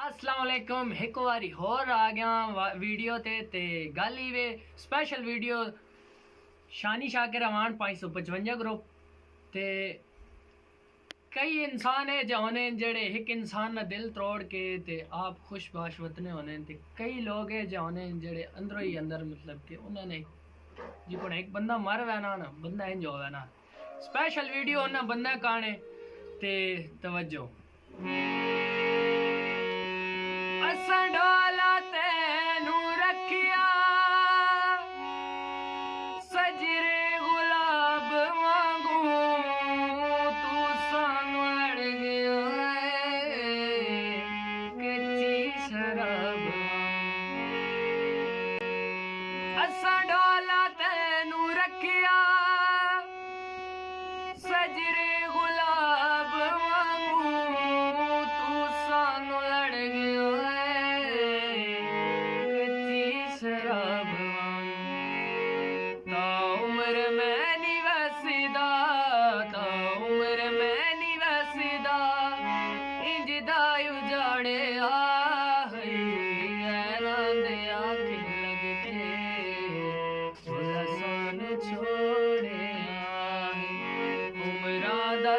अस्सलाम वालेकुम। एक बारी होर आ गया वीडियो ते गल ही वे स्पेशल वीडियो शानी शाकिर अवान 555 ग्रुप ते कई इंसान है जो होने जेड़े एक इंसान ना दिल तोड़ के ते आप खुशबाश वतने होने ते कई लोग है जो होने जेड़े अंदरों ही अंदर मतलब कि उन्होंने जिको एक बंदा मर वैना ना बंदा इंज हो वैना स्पेशल वीडियो ना बंदा काने ते तवज्जो असां डोला तेनू रखिया सजरे गुलाब वांगू तू सानू अड़ गया है कच्ची शराब असां डोला तेनू रखिया सजरे गुलाब वांगू तू सानू लड़ गया शराब ता उम्र में नहीं वसदा ता उम्र में नहीं वसदा इंज दा उजाड़े आखे लगते सन छोड़े उम्र दा